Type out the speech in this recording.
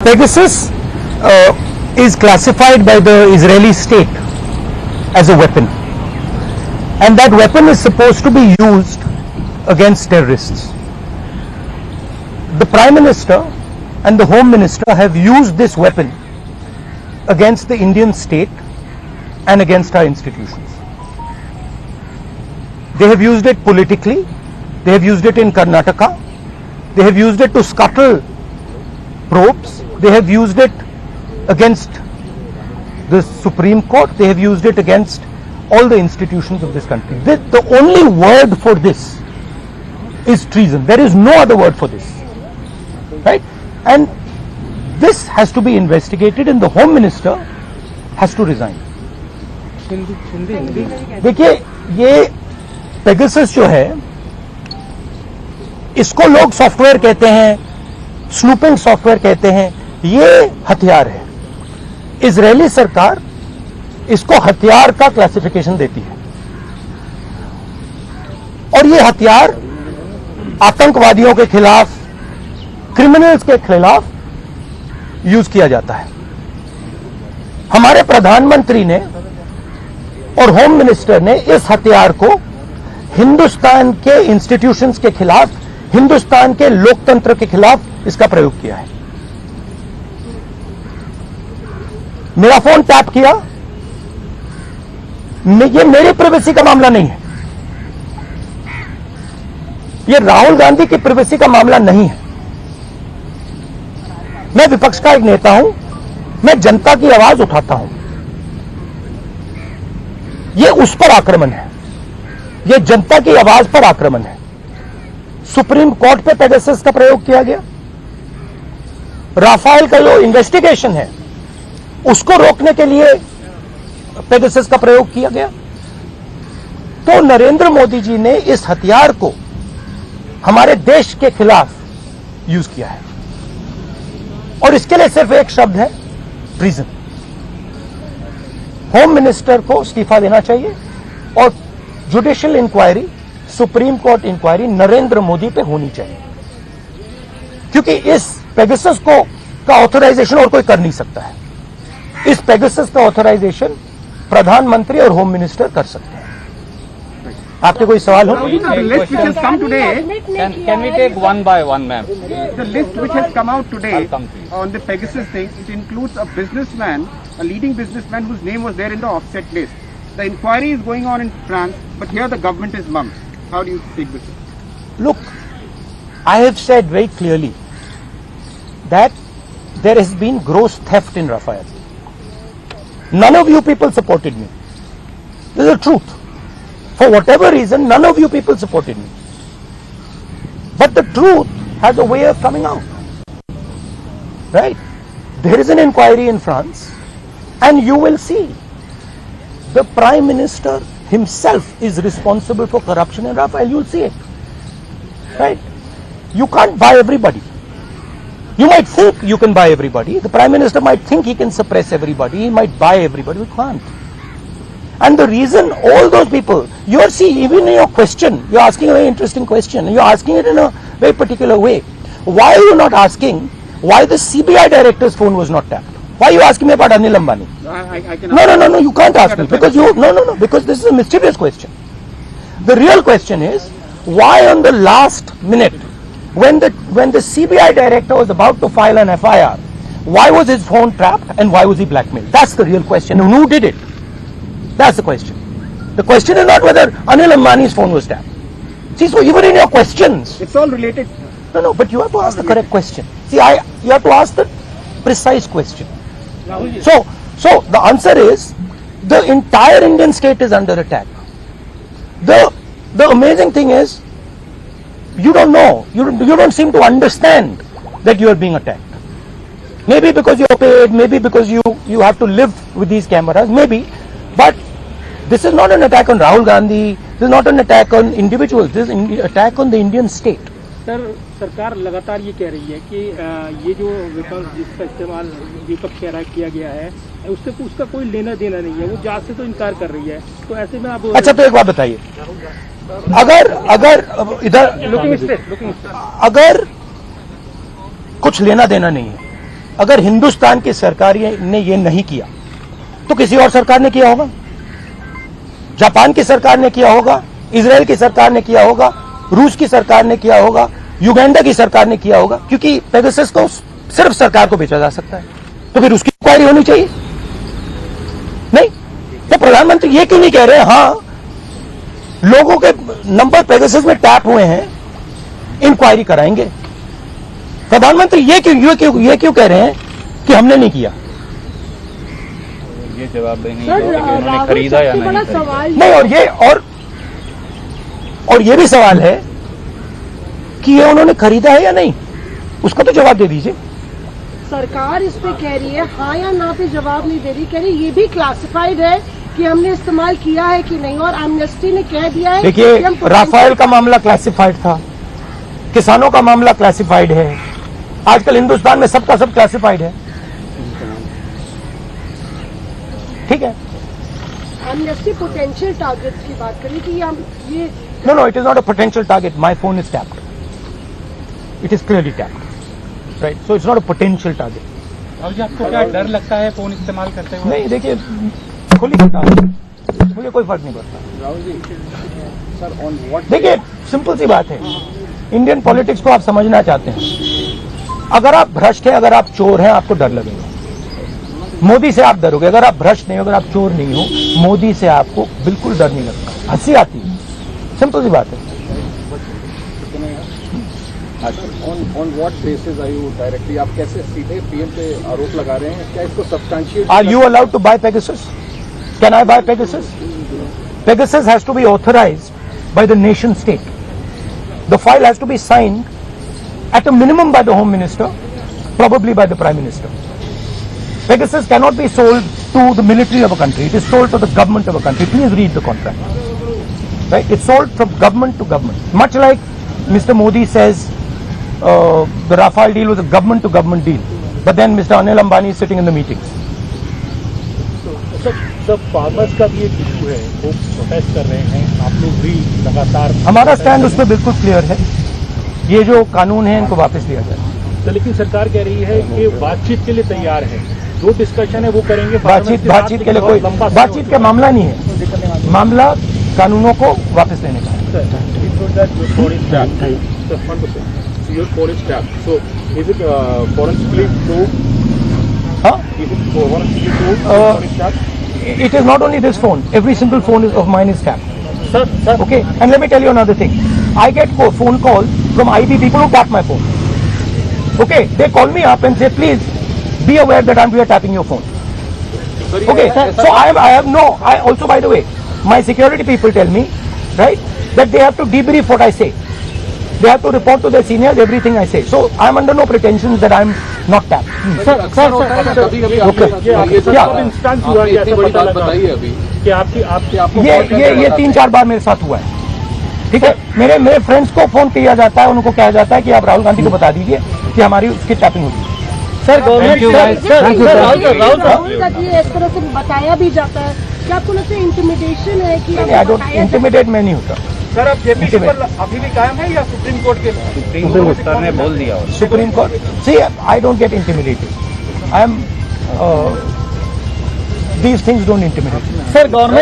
Pegasus is classified by the Israeli state as a weapon, and that weapon is supposed to be used against terrorists. The Prime Minister and the Home Minister have used this weapon against the Indian state and against our institutions. They have used it politically, they have used it in Karnataka, they have used it to scuttle probes, they have used it against the Supreme Court, they have used it against all the institutions of this country. The only word for this is treason. There is no other word for this. Right? And this has to be investigated and the Home Minister has to resign. देखिए ये Pegasus जो है इसको लोग software कहते हैं, snooping software कहते हैं, ये हथियार है। इजरायली सरकार इसको हथियार का क्लासिफिकेशन देती है और ये हथियार आतंकवादियों के खिलाफ, क्रिमिनल्स के खिलाफ यूज किया जाता है। हमारे प्रधानमंत्री ने और होम मिनिस्टर ने इस हथियार को हिंदुस्तान के इंस्टीट्यूशंस के खिलाफ, हिंदुस्तान के लोकतंत्र के खिलाफ इसका प्रयोग किया है। मेरा फोन टैप किया, ये मेरी प्राइवेसी का मामला नहीं है, ये राहुल गांधी की प्राइवेसी का मामला नहीं है। मैं विपक्ष का एक नेता हूं, मैं जनता की आवाज उठाता हूं। ये उस पर आक्रमण है, ये जनता की आवाज पर आक्रमण है। सुप्रीम कोर्ट पे पेगासस का प्रयोग किया गया, राफेल का जो इन्वेस्टिगेशन है उसको रोकने के लिए पेगासस का प्रयोग किया गया। तो नरेंद्र मोदी जी ने इस हथियार को हमारे देश के खिलाफ यूज किया है और इसके लिए सिर्फ एक शब्द है, ट्रीजन। होम मिनिस्टर को इस्तीफा देना चाहिए और judicial inquiry, supreme court inquiry Narendra Modi पे होनी चाहिए, क्योंकि इस पेगासस को का ऑथराइजेशन और कोई कर नहीं सकता है। इस पेगासस का ऑथराइजेशन प्रधानमंत्री और होम मिनिस्टर कर सकते हैं। आपके कोई सवाल हो? The list which has come today, Can we take one by one, ma'am? the list which has come out today on the Pegasus thing, it includes a businessman, a leading businessman whose name was there in the offset list. The inquiry is going on in France, but here the government is mum. How do you take this? Look, I have said very clearly that there has been gross theft in Rafael. None of you people supported me. This is the truth. For whatever reason, none of you people supported me. But the truth has a way of coming out. Right? There is an inquiry in France, and you will see the Prime Minister himself is responsible for corruption in Rafael. You will see it. Right? You can't buy everybody. You might think you can buy everybody. The Prime Minister might think he can suppress everybody. He might buy everybody. We can't. And the reason all those people, you're even in your question, you're asking a very interesting question. You're asking it in a very particular way. Why are you not asking why the CBI director's phone was not tapped? Why are you asking me about Anil Ambani? I can No, you can't ask me because because this is a mysterious question. The real question is, why on the last minute, when the CBI director was about to file an FIR, why was his phone tapped and why was he blackmailed? That's the real question. And who did it? That's the question. The question is not whether Anil Ambani's phone was tapped. See, so even in your questions, It's all related. no, but you have to ask the correct question. See, you have to ask the precise question. So the answer is, the entire Indian state is under attack. The amazing thing is, you don't know, you don't seem to understand that you are being attacked. Maybe because you're paid, maybe because you have to live with these cameras, maybe, but this is not an attack on Rahul Gandhi, this is not an attack on individuals, this is an attack on the Indian state. Sir, सरकार लगातार ये कह रही है कि ये जो weapon जिसका इस्तेमाल विपक्ष कह रहा है किया गया है, उसका कोई लेना देना नहीं है, वो जांच से तो इनकार कर रही है। तो ऐसे में आप अच्छा, तो एक बात बताइए, अगर इधर लुकिंग स्ट्रेट अगर कुछ लेना देना नहीं है अगर हिंदुस्तान की सरकार ने ये नहीं किया तो किसी और सरकार ने किया होगा, जापान की सरकार ने किया होगा, इजराइल की सरकार ने किया होगा, रूस की सरकार ने किया होगा, युगांडा की सरकार ने किया होगा, क्योंकि पेगासस को सिर्फ सरकार को बेचा जा सकता है। तो फिर उसकी इंक्वायरी होनी चाहिए। नहीं तो प्रधानमंत्री ये क्यों नहीं कह रहे, हाँ लोगों के नंबर पेगासस में टैप हुए हैं, इंक्वायरी कराएंगे। प्रधानमंत्री ये क्यों कह रहे हैं कि हमने नहीं किया? ये जवाब नहीं कि उन्होंने खरीदा या नहीं खरीदा। नहीं, और ये भी सवाल है कि ये उन्होंने खरीदा है या नहीं, उसका तो जवाब दे दीजिए। सरकार इस पे कह रही है हाँ या ना पे जवाब नहीं दे रही, कह रही ये भी क्लासिफाइड है कि हमने इस्तेमाल किया है कि नहीं, और एमनेस्टी ने कह दिया है देखिए, कि हम राफेल का मामला क्लासिफाइड था, किसानों का मामला क्लासिफाइड है, आजकल हिंदुस्तान में सबका सब क्लासिफाइड है। ठीक है, एमनेस्टी पोटेंशियल टारगेट की बात करें कि हम ये No, it is not a potential target. My phone is tapped. It is clearly tapped. Right? So it's not a potential target. Rahul ji, आपको क्या डर लगता है फोन इस्तेमाल करते हुए? नहीं, देखिए खुली बता, मुझे कोई फर्क नहीं पड़ता। Rahul ji, sir on what? देखिए सिंपल सी बात है, इंडियन पॉलिटिक्स को आप समझना चाहते हैं, अगर आप भ्रष्ट हैं, अगर आप चोर हैं, आपको डर लगेगा। मोदी से आप डरोगे, अगर आप भ्रष्ट नहीं हो, अगर आप चोर नहीं हो, मोदी से आपको बिल्कुल डर नहीं लगता, हंसी आती है। सिंपल सी बात है। On what basis are you directly, आप कैसे सीधे पीएम पे आरोप लगा रहे हैं? क्या इसको substantiate? Are you allowed to buy Pegasus? Can I buy Pegasus? Pegasus has to be authorized by the nation state. The file has to be signed at a minimum by the Home Minister, probably by the Prime Minister. Pegasus cannot be sold to the military of a country. It is sold to the government of a country. Please read the contract. Right? It's sold from government to government. Much like Mr. Modi says the Rafale deal was a government to government deal. But then Mr. Anil Ambani is sitting in the meetings. सब farmers का भी एक issue है, वो protest कर रहे हैं, आप लोग भी लगातार। हमारा स्टैंड उस पर बिल्कुल क्लियर है, ये जो कानून है इनको वापस लिया जाए। तो लेकिन सरकार कह रही है कि बातचीत के लिए तैयार है, जो डिस्कशन है वो करेंगे। बातचीत के लिए कोई बातचीत का मामला नहीं है, मामला कानूनों को वापस लेने का है। Your phone is tapped. So is it foreign split too? Huh? Is it foreign split too? Phone is tapped? It is not only this phone. Every single phone of mine is tapped. Sir Okay, and let me tell you another thing. I get phone calls from IB people who tap my phone. Okay, they call me up and say, please be aware that we are tapping your phone. Okay, so I also, by the way, my security people tell me, right, that they have to debrief what I say. They have to report to their seniors everything I say. So I am under no pretensions that I am not tapped. Instance हुआ है, ऐसा पता लगा कि आपकी ये 3-4 बार मेरे साथ हुआ है। ठीक है, मेरे फ्रेंड्स को फोन किया जाता है, उनको कहा जाता है कि आप राहुल गांधी को बता दीजिए कि हमारी उसकी टैपिंग होगी। सर गवर्नमेंट राहुल गांधी इस तरह से बताया भी जाता है, क्या आपको लगता है इंटिमिडेशन है कि आई डोंट इंटिमिडेट, मैं नहीं होता। सर अब जेपीसी पर अभी भी कायम है या सुप्रीम कोर्ट के? सुप्रीम कोर्ट सर ने बोल दिया। Supreme court, see I don't get intimidated, I am these things don't intimidate me. Sir government